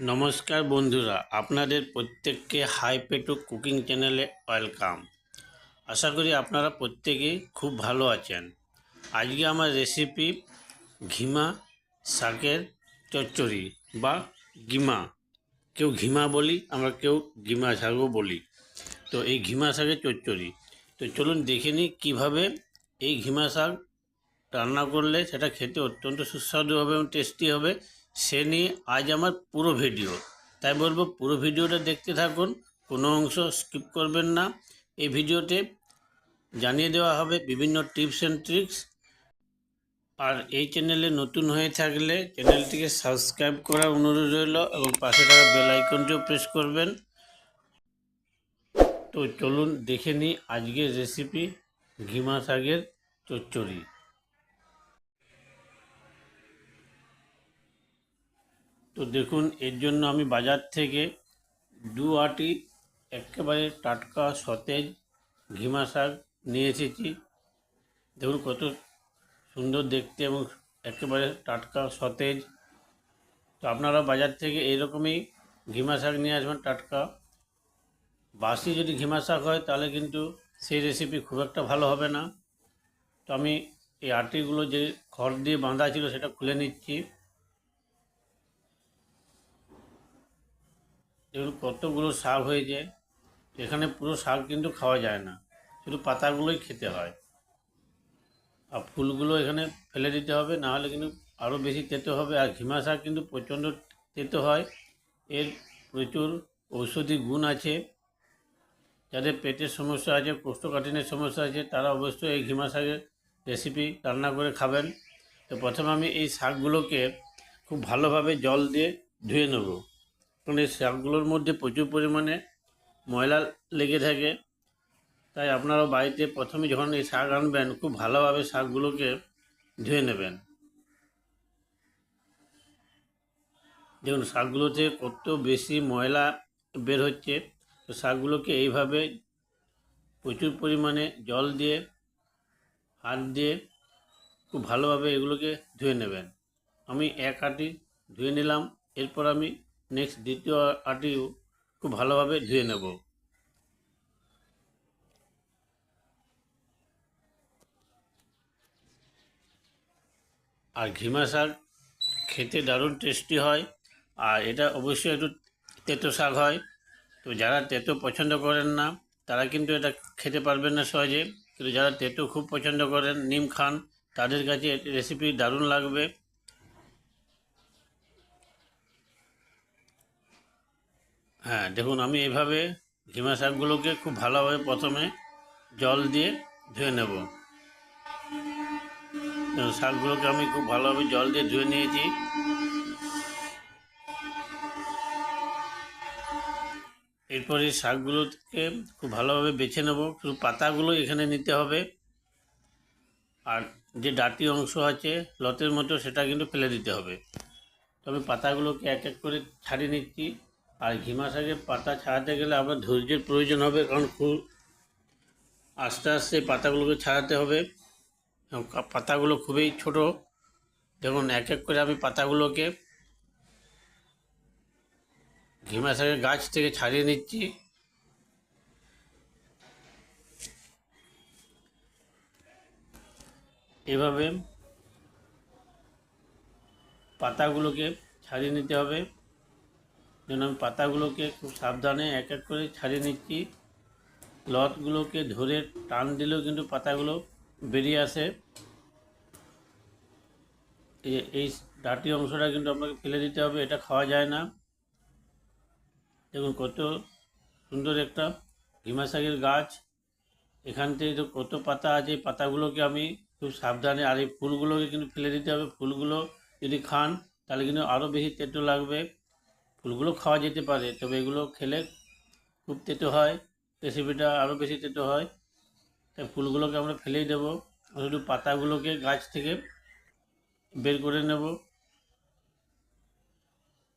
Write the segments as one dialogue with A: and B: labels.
A: নমস্কার বন্ধুরা, আপনাদের প্রত্যেককে হাই পেটু কুকিং চ্যানেলে ওয়েলকাম। আশা করি আপনারা প্রত্যেকেই খুব ভালো আছেন। আজকে আমার রেসিপি ঘিমা শাকের চচ্চড়ি বা গিমা, কেউ ঘিমা বলি, আমরা কেউ গিমা শাকও বলি। তো এই ঘিমা শাকের চচ্চড়ি, তো চলুন দেখে নিই কীভাবে এই ঘিমা শাক রান্না করলে সেটা খেতে অত্যন্ত সুস্বাদু হবে এবং টেস্টি হবে। সে নিয়ে আজ আমার পুরো ভিডিও, তাই বলবো পুরো ভিডিওটা দেখতে থাকুন, কোনো অংশ স্কিপ করবেন না। এই ভিডিওতে জানিয়ে দেওয়া হবে বিভিন্ন টিপস অ্যান্ড ট্রিক্স। আর এই চ্যানেলে নতুন হয়ে থাকলে চ্যানেলটিকে সাবস্ক্রাইব করার অনুরোধ রইল এবং পাশে থাকা বেল আইকনটিও প্রেস করবেন। তো চলুন দেখে নিই আজকের রেসিপি ঘিমা শাকের চচ্চড়ি। তো দেখুন, এর জন্য আমি বাজার থেকে 2 আঁটি একেবারে টাটকা সতেজ ঘিমা শাক নিয়ে এসেছি। দেখুন কত সুন্দর দেখতে এবং একেবারে টাটকা সতেজ। তো আপনারা বাজার থেকে এইরকমই ঘিমা শাক নিয়ে আসবেন টাটকা। বাসি যদি ঘিমা শাক হয় তাহলে কিন্তু সেই রেসিপি খুব একটা ভালো হবে না। তো আমি এই আঁটিগুলো যে খড় দিয়ে বাঁধা ছিল সেটা খুলে নিচ্ছি। দেখুন কতগুলো শাক হয়েছে। এখানে পুরো শাক কিন্তু খাওয়া যায় না, শুধু পাতাগুলোই খেতে হয়। আর ফুলগুলো এখানে ফেলে দিতে হবে, না হলে কিন্তু আরও বেশি তেতো হবে। আর ঘিমা শাক কিন্তু প্রচণ্ড তেতো হয়। এর প্রচুর ঔষধি গুণ আছে। যাদের পেটের সমস্যা আছে, কোষ্ঠকাঠিন্যের সমস্যা আছে, তারা অবশ্যই এই ঘিমা শাকের রেসিপি রান্না করে খাবেন। তো প্রথমে আমি এই শাকগুলোকে খুব ভালোভাবে জল দিয়ে ধুয়ে নেব, কারণ এই শাকগুলোর মধ্যে প্রচুর পরিমাণে ময়লা লেগে থাকে। তাই আপনারাও বাড়িতে প্রথমে যখন এই শাক আনবেন খুব ভালোভাবে শাকগুলোকে ধুয়ে নেবেন। দেখুন শাকগুলোতে কত বেশি ময়লা বের হচ্ছে। তো শাকগুলোকে এইভাবে প্রচুর পরিমাণে জল দিয়ে, হাত দিয়ে খুব ভালোভাবে এগুলোকে ধুয়ে নেবেন। আমি এক আঁটি ধুয়ে নিলাম, এরপর আমি নেক্সট দ্বিতীয় আঁটিও খুব ভালোভাবে ধুয়ে নেব। আর ঘিমা শাক খেতে দারুণ টেস্টি হয়। আর এটা অবশ্যই একটু তেঁতো শাক হয়। তো যারা তেঁতো পছন্দ করেন না তারা কিন্তু এটা খেতে পারবেন না সহজে, কিন্তু যারা তেঁতো খুব পছন্দ করেন, নিম খান, তাদের কাছে রেসিপি দারুণ লাগবে। হ্যাঁ দেখুন, আমি এইভাবে ঘিমা শাকগুলোকে খুব ভালোভাবে প্রথমে জল দিয়ে ধুয়ে নেব। শাকগুলোকে আমি খুব ভালোভাবে জল দিয়ে ধুয়ে নিয়েছি। এরপরে শাকগুলোকে খুব ভালোভাবে বেছে নেব, শুধু পাতাগুলো এখানে নিতে হবে। আর যে ডাঁটি অংশ আছে লতের মতো, সেটা কিন্তু ফেলে দিতে হবে। তবে পাতাগুলোকে এক এক করে ছাড়িয়ে নিচ্ছি। আর ঘিমা শাকের পাতা ছাড়াতে গেলে আপনার ধৈর্যের প্রয়োজন হবে, কারণ খুব আস্তে আস্তে পাতাগুলোকে ছাড়াতে হবে। পাতাগুলো খুবই ছোট। দেখুন এক এক করে আমি পাতাগুলোকে ঘিমা শাকের গাছ থেকে ছাড়িয়ে নিচ্ছি। এভাবে পাতাগুলোকে ছাড়িয়ে নিতে হবে। যেন আমি পাতাগুলোকে খুব সাবধানে এক এক করে ছাড়িয়ে নিচ্ছি। লতগুলোকে ধরে টান দিলেও কিন্তু পাতাগুলো বেরিয়ে আসে। এই ডাঁটি অংশটা কিন্তু আপনাকে ফেলে দিতে হবে, এটা খাওয়া যায় না। দেখুন কত সুন্দর একটা ঘিমা শাকের গাছ। এখান থেকে তো কত পাতা আছে, এই পাতাগুলোকে আমি খুব সাবধানে, আর এই ফুলগুলোকে কিন্তু ফেলে দিতে হবে। ফুলগুলো যদি খান তাহলে কিন্তু আরও বেশি তেতো লাগবে। ফুলগুলো খাওয়া যেতে পারে, তবে এগুলো খেলে খুব তেতো হয়, রেসিপিটা আরও বেশি তেতো হয়। তাই ফুলগুলোকে আমরা ফেলেই দেবো, শুধু পাতাগুলোকে গাছ থেকে বের করে নেব।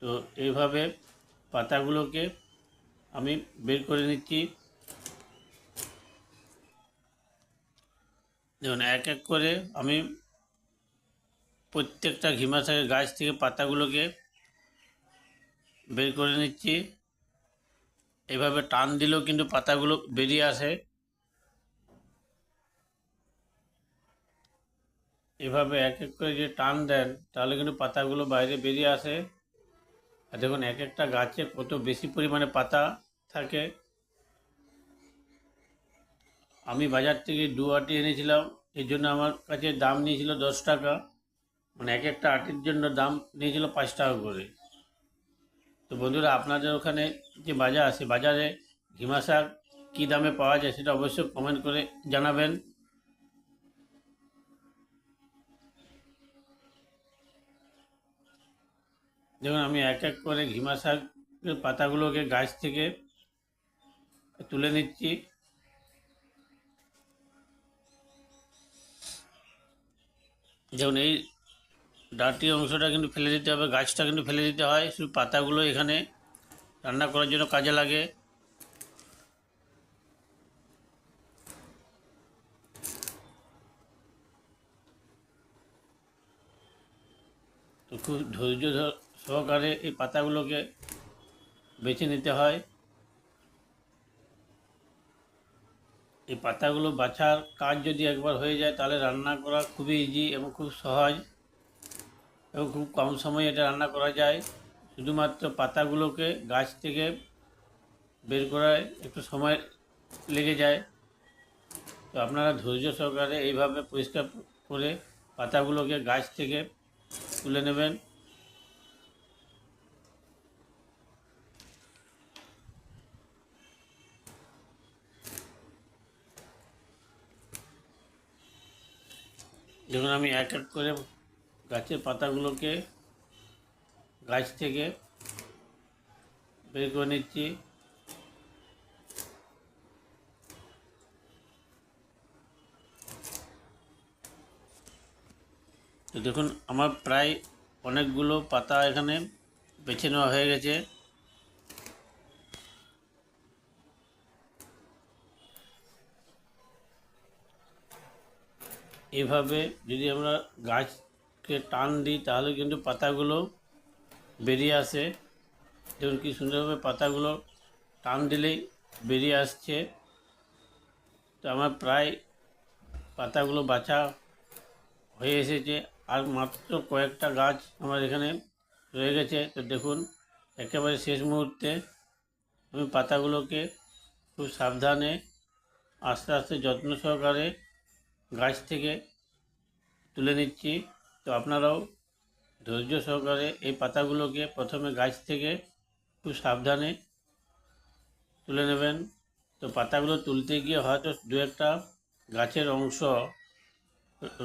A: তো এইভাবে পাতাগুলোকে আমি বের করে নিচ্ছি। দেখুন এক এক করে আমি প্রত্যেকটা ঘিমা শাকের গাছ থেকে পাতাগুলোকে বের করে নিচ্ছি। এভাবে টান দিলেও কিন্তু পাতাগুলো বেরিয়ে আসে। এভাবে এক এক করে যে টান দেন তাহলে কিন্তু পাতাগুলো বাইরে বেরিয়ে আসে। আর দেখুন এক একটা গাছে কত বেশি পরিমাণে পাতা থাকে। আমি বাজার থেকে দু আটি এনেছিলাম, এর জন্য আমার কাছে দাম নিয়েছিল 10 টাকা। মানে এক একটা আটির জন্য দাম নিয়েছিল 5 টাকা করে। তো বন্ধুরা, আপনাদের ওখানে যে বাজার আছে, বাজারে ঘিমা শাক কী দামে পাওয়া যায় সেটা অবশ্যই কমেন্ট করে জানাবেন। দেখুন আমি এক এক করে ঘিমা শাকের পাতাগুলোকে গাছ থেকে তুলে নিচ্ছি। যেমন এই ডাঁটি অংশটা কিন্তু ফেলে দিতে হবে, গাছটা কিন্তু ফেলে দিতে হয়, শুধু পাতাগুলো এখানে রান্না করার জন্য কাজে লাগে। তো খুব ধৈর্য সহকারে এই পাতাগুলোকে বেছে নিতে হয়। এই পাতাগুলো বাছার কাজ যদি একবার হয়ে যায় তাহলে রান্না করা খুবই ইজি এবং খুব সহজ এবং খুব কম সময়ে এটা রান্না করা যায়। শুধুমাত্র পাতাগুলোকে গাছ থেকে বের করায় একটু সময় লেগে যায়। তো আপনারা ধৈর্য সহকারে এইভাবে পরিষ্কার করে পাতাগুলোকে গাছ থেকে তুলে নেবেন। দেখুন আমি এক এক করে গাছের পাতাগুলোকে গাছ থেকে বের করে নিচ্ছি। তো দেখুন আমার প্রায় অনেকগুলো পাতা এখানে বেছে নেওয়া হয়ে গেছে। এভাবে যদি আমরা গাছকে টান দিই তাহলে কিন্তু পাতাগুলো বেরিয়ে আসে। দেখুন কি সুন্দরভাবে পাতাগুলো টান দিলেই বেরিয়ে আসছে। তো আমার প্রায় পাতাগুলো বাছা হয়ে এসেছে, আর মাত্র কয়েকটা গাছ আমার এখানে রয়ে গেছে। তো দেখুন একেবারে শেষ মুহূর্তে আমি পাতাগুলোকে খুব সাবধানে আস্তে আস্তে যত্ন সহকারে গাছ থেকে তুলে নিচ্ছি। তো আপনারাও ধৈর্য সহকারে এই পাতাগুলোকে প্রথমে গাছ থেকে খুব সাবধানে তুলে নেবেন। তো পাতাগুলো তুলতে গিয়ে হয়তো দু একটা গাছের অংশ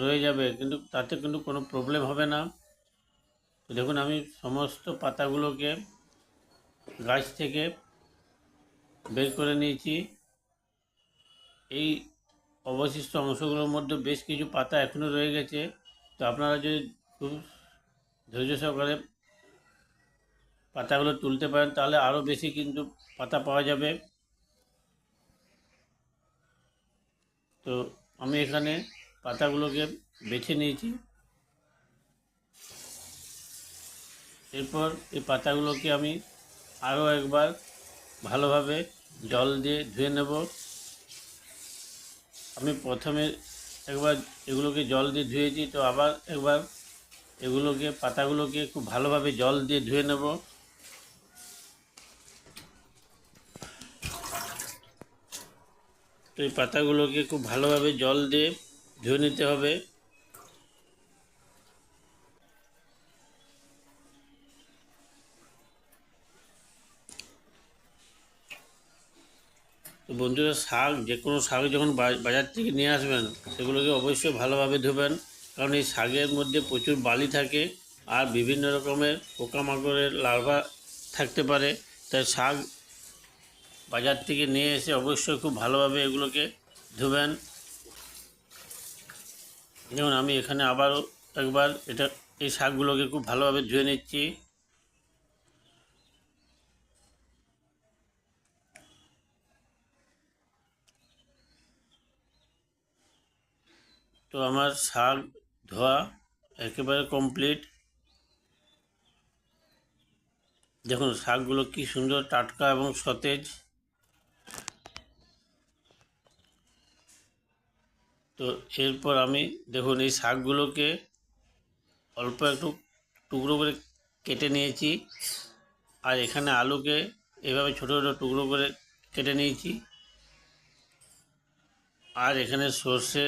A: রয়ে যাবে, কিন্তু তাতে কিন্তু কোনো প্রবলেম হবে না। তো দেখুন আমি সমস্ত পাতাগুলোকে গাছ থেকে বের করে নিয়েছি। এই অবশিষ্ট অংশগুলোর মধ্যে বেশ কিছু পাতা এখনও রয়ে গেছে। তো আপনারা যদি খুব ধৈর্য সহকারে পাতাগুলো তুলতে পারেন তাহলে আরও বেশি কিন্তু পাতা পাওয়া যাবে। তো আমি এখানে পাতাগুলোকে বেছে নিয়েছি। এরপর এই পাতাগুলোকে আমি আরও একবার ভালোভাবে জল দিয়ে ধুয়ে নেব। আমি প্রথমে একবার এগুলোকে জল দিয়ে ধুয়েছি, তো আবার একবার এগুলোকে পাতাগুলোকে খুব ভালোভাবে জল দিয়ে ধুয়ে নেব। তো এই পাতাগুলোকে খুব ভালোভাবে জল দিয়ে ধুয়ে নিতে হবে। তো বন্ধুরা, যে কোনো শাক যখন বাজার থেকে নিয়ে আসবেন সেগুলোকে অবশ্যই ভালোভাবে ধুবেন, কারণ এই শাকের মধ্যে প্রচুর বালি থাকে আর বিভিন্ন রকমের পোকামাকড়ের লার্ভা থাকতে পারে। তাই শাক বাজার থেকে নিয়ে এসে অবশ্যই খুব ভালোভাবে এগুলোকে ধুবেন। যেমন আমি এখানে আবারও একবার এই শাকগুলোকে খুব ভালোভাবে ধুয়ে নিচ্ছি। তো আমার শাক ধোয়া একেবারে কমপ্লিট। দেখুন শাকগুলো কি সুন্দর টাটকা এবং সতেজ। তো এরপর আমি দেখুন এই শাকগুলোকে অল্প একটু টুকরো করে কেটে নিয়েছি, আর এখানে আলুকে এভাবে ছোটো ছোটো টুকরো করে কেটে নিয়েছি, আর এখানে সর্ষে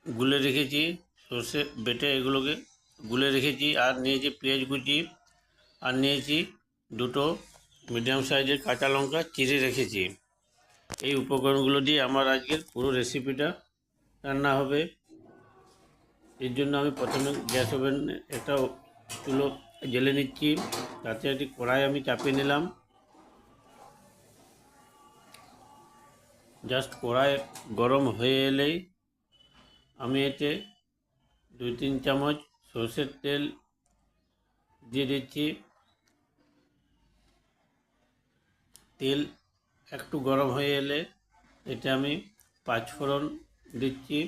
A: গুলে রেখেছি, সর্ষে বেটে এগুলোকে গুলে রেখেছি, আর নিয়েছি পেঁয়াজ কুচি, আর নিয়েছি দুটো মিডিয়াম সাইজের কাঁচা লঙ্কা চিড়ে রেখেছি। এই উপকরণগুলো দিয়ে আমার আজকের পুরো রেসিপিটা রান্না হবে। এর জন্য আমি প্রথমে গ্যাস ওভেন একটা চুলো জ্বেলে নিচ্ছি, তাতে একটি কড়াই আমি চাপিয়ে নিলাম। জাস্ট কড়াই গরম হয়ে এলেই আমি এতে 2-3 চামচ সরষের তেল দিয়ে দিচ্ছি। তেল একটু গরম হয়ে এলে এতে আমি 5 ফোড়ন দিচ্ছি,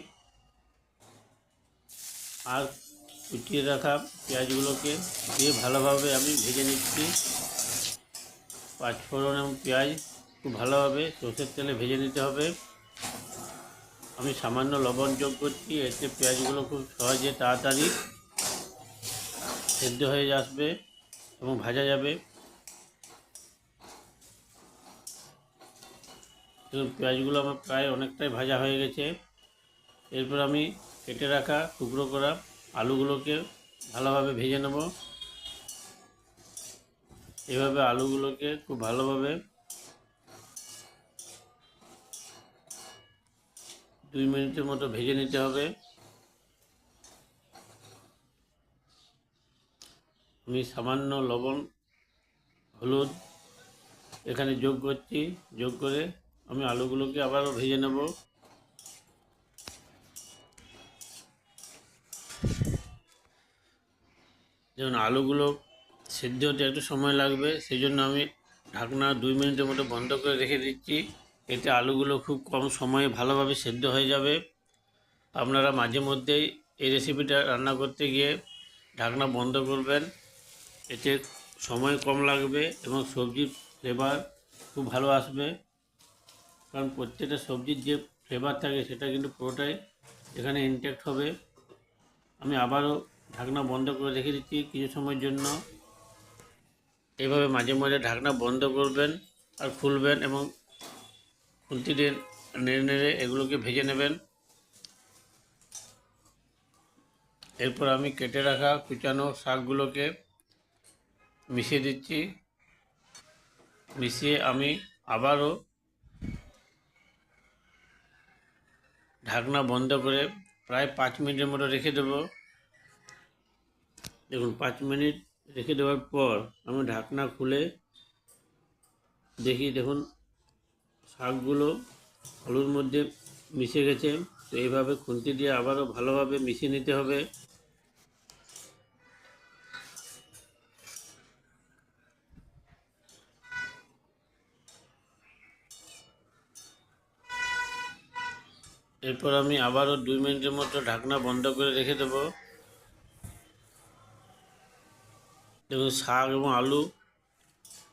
A: আর কুচিয়ে রাখা পেঁয়াজগুলোকে দিয়ে ভালোভাবে আমি ভেজে নিচ্ছি। 5 ফোড়ন এবং পেঁয়াজ খুব ভালোভাবে সরষের তেলে ভেজে নিতে হবে। আমি সামান্য লবণ যোগ করছি, এতে পেঁয়াজগুলো খুব সহজে তাড়াতাড়ি সেদ্ধ হয়ে আসবে এবং ভাজা যাবে। দেখুন পেঁয়াজগুলো আমার প্রায় অনেকটাই ভাজা হয়ে গেছে। এরপর আমি কেটে রাখা টুকরো করা আলুগুলোকে ভালোভাবে ভেজে নেব। এভাবে আলুগুলোকে খুব ভালোভাবে 2 মিনিটের মতো ভেজে নিতে হবে। আমি সামান্য লবণ হলুদ এখানে যোগ করছি, যোগ করে আমি আলুগুলোকে আবারও ভেজে নেব। যেমন আলুগুলো সেদ্ধ হতে একটু সময় লাগবে, সেই জন্য আমি ঢাকনা 2 মিনিটের মতো বন্ধ করে রেখে দিচ্ছি। এতে আলুগুলো খুব কম সময়ে ভালোভাবে সেদ্ধ হয়ে যাবে। আপনারা মাঝে মধ্যেই এই রেসিপিটা রান্না করতে গিয়ে ঢাকনা বন্ধ করবেন, এতে সময় কম লাগবে এবং সবজির ফ্লেভার খুব ভালো আসবে। কারণ প্রত্যেকটা সবজির যে ফ্লেভার থাকে সেটা কিন্তু পুরোটাই এখানে ইনট্যাক্ট হবে। আমি আবারও ঢাকনা বন্ধ করে রেখে দিচ্ছি কিছু সময়ের জন্য। এভাবে মাঝে মাঝে ঢাকনা বন্ধ করবেন আর খুলবেন এবং খুন্তি দিয়ে নেড়ে নেড়ে এগুলোকে ভেজে নেবেন। এরপর আমি কেটে রাখা কুচানো শাকগুলোকে মিশিয়ে দিচ্ছি। মিশিয়ে আমি আবারও ঢাকনা বন্ধ করে প্রায় 5 মিনিটের মতো রেখে দেব। দেখুন 5 মিনিট রেখে দেওয়ার পর আমি ঢাকনা খুলে দেখি, দেখুন শাকগুলো আলুর মধ্যে মিশে গেছে। তো এইভাবে খুন্তি দিয়ে আবারও ভালোভাবে মিশিয়ে নিতে হবে। এরপর আমি আবারও 2 মিনিটের মতো ঢাকনা বন্ধ করে রেখে দেব। দেখুন শাক এবং আলু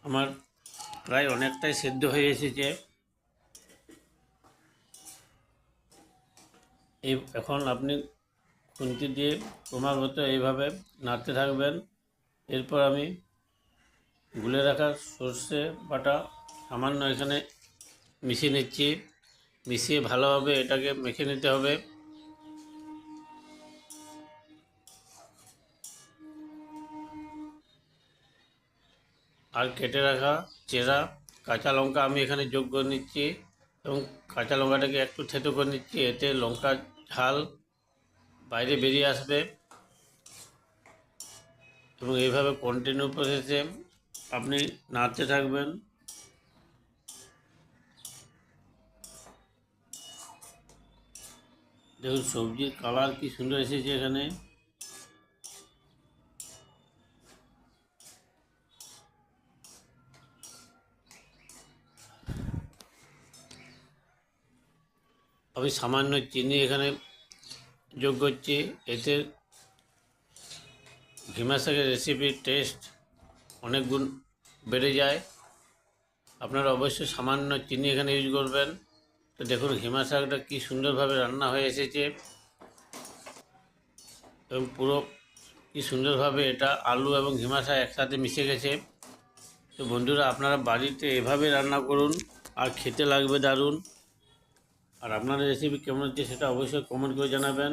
A: আমার প্রায় অনেকটাই সেদ্ধ হয়ে এসেছে। এখন আপনি খুন্তি দিয়ে ক্রমাগত এইভাবে নাড়তে থাকবেন। এরপর আমি গুলে রাখা সর্ষে বাটা সামান্য এখানে মিশিয়ে নিচ্ছি। মিশিয়ে ভালোভাবে এটাকে মেখে নিতে হবে। আর কেটে রাখা চেরা কাঁচা লঙ্কা আমি এখানে যোগ করে নিচ্ছি এবং কাঁচা লঙ্কাটাকে একটু থেতো করে নিচ্ছি, এতে লঙ্কার ঝাল বাইরে বেরিয়ে আসবে। এবং এইভাবে কন্টিনিউ প্রসেসে আপনি নাড়তে থাকবেন। দেখুন সবজির কালার কি সুন্দর এসেছে এখানে। আমি সামান্য চিনি এখানে যোগ করছি, এতে ঘিমা শাকের রেসিপির টেস্ট অনেক গুণ বেড়ে যায়। আপনারা অবশ্যই সামান্য চিনি এখানে ইউজ করবেন। তো দেখুন ঘিমা শাকটা কী সুন্দরভাবে রান্না হয়ে এসেছে এবং পুরো কী সুন্দরভাবে এটা আলু এবং ঘিমা শাক একসাথে মিশে গেছে। তো বন্ধুরা আপনারা বাড়িতে এভাবে রান্না করুন আর খেতে লাগবে দারুণ। আর আপনাদের রেসিপি কেমন হচ্ছে সেটা অবশ্যই কমেন্ট করে জানাবেন।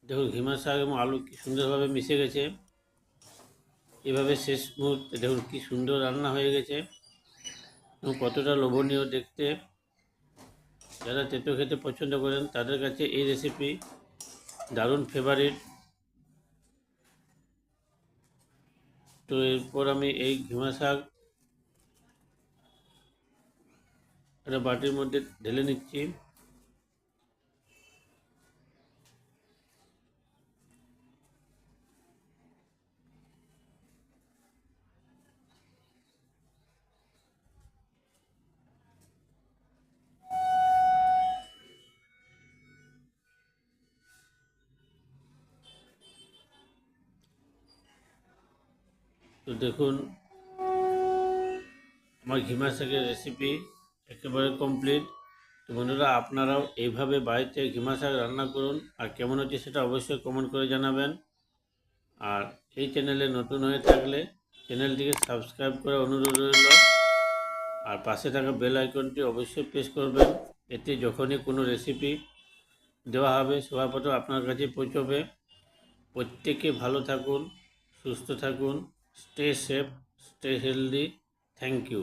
A: দেখুন ঘিমা শাক এবং আলু কী সুন্দরভাবে মিশে গেছে। এভাবে শেষ মুহূর্তে দেখুন কী সুন্দর রান্না হয়ে গেছে এবং কতটা লোভনীয় দেখতে। যারা তেঁতো খেতে পছন্দ করেন তাদের কাছে এই রেসিপি দারুণ ফেভারিট। তো এরপর আমি এই ঘিমা শাক একটা বাটির মধ্যে ঢেলে নিচ্ছি। তো দেখুন আমার ঘিমা শাকের রেসিপি একেবারে কমপ্লিট। তো বন্ধুরা আপনারাও এইভাবে বাড়িতে ঘিমা শাক রান্না করুন আর কেমন হচ্ছে সেটা অবশ্যই কমেন্ট করে জানাবেন। আর এই চ্যানেলে নতুন হয়ে থাকলে চ্যানেলটিকে সাবস্ক্রাইব করে অনুরোধ রইল। আর পাশে থাকা বেল আইকনটি অবশ্যই প্রেস করবেন, এতে যখনই কোনো রেসিপি দেওয়া হবে সবার প্রথম আপনার কাছে পৌঁছবে। প্রত্যেকে ভালো থাকুন, সুস্থ থাকুন, stay safe, stay healthy. Thank you.